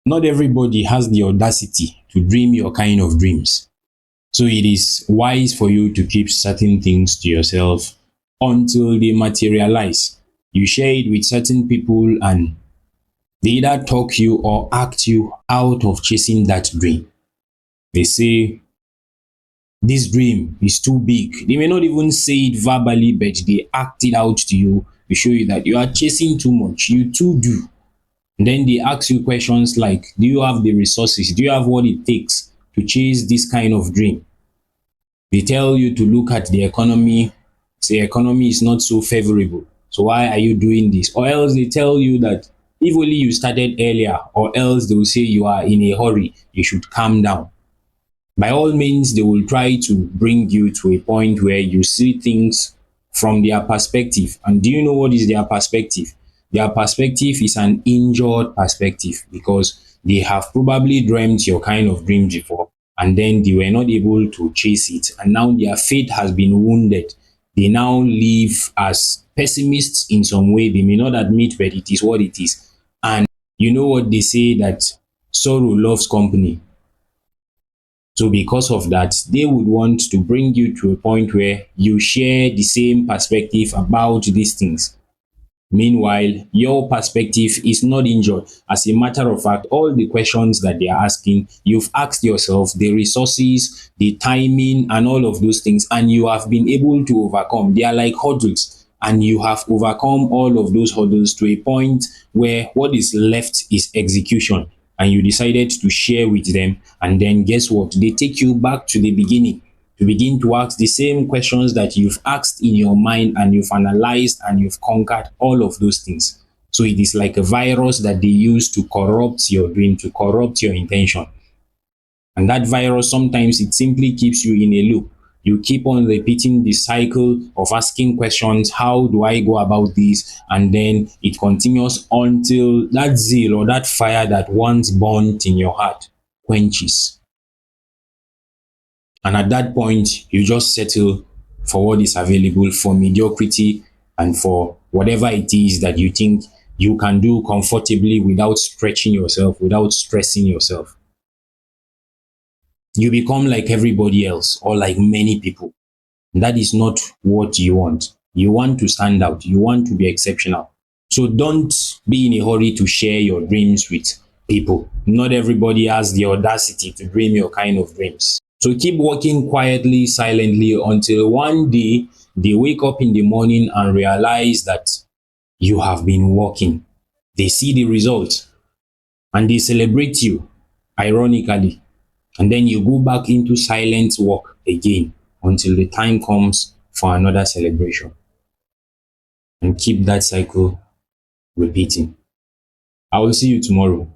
Not everybody has the audacity to dream your kind of dreams. So it is wise for you to keep certain things to yourself until they materialize. You share it with certain people and they either talk you or act you out of chasing that dream. They say, this dream is too big. They may not even say it verbally, but they act it out to you to show you that you are chasing too much. You too do. And then they ask you questions like, do you have the resources? Do you have what it takes to chase this kind of dream? They tell you to look at the economy, say economy is not so favorable. So why are you doing this? Or else they tell you that if only you started earlier, or else they will say you are in a hurry, you should calm down. By all means, they will try to bring you to a point where you see things from their perspective. And do you know what is their perspective? Their perspective is an injured perspective because they have probably dreamt your kind of dream before and then they were not able to chase it. And now their faith has been wounded. They now live as pessimists in some way. They may not admit, but it is what it is. And you know what they say, that sorrow loves company. So because of that, they would want to bring you to a point where you share the same perspective about these things. Meanwhile, your perspective is not injured. As a matter of fact, all the questions that they are asking, you've asked yourself the resources, the timing, and all of those things, and you have been able to overcome. They are like hurdles, and you have overcome all of those hurdles to a point where what is left is execution. And you decided to share with them, and then guess what? They take you back to the beginning to begin to ask the same questions that you've asked in your mind, and you've analyzed and you've conquered all of those things. So it is like a virus that they use to corrupt your dream, to corrupt your intention. And that virus, sometimes it simply keeps you in a loop. You keep on repeating the cycle of asking questions, how do I go about this? And then it continues until that zeal or that fire that once burnt in your heart quenches. And at that point, you just settle for what is available, for mediocrity, and for whatever it is that you think you can do comfortably without stretching yourself, without stressing yourself. You become like everybody else or like many people. That is not what you want. You want to stand out. You want to be exceptional. So don't be in a hurry to share your dreams with people. Not everybody has the audacity to dream your kind of dreams. So keep working quietly, silently until one day they wake up in the morning and realize that you have been working. They see the result and they celebrate you, ironically. And then you go back into silent work again until the time comes for another celebration. And keep that cycle repeating. I will see you tomorrow.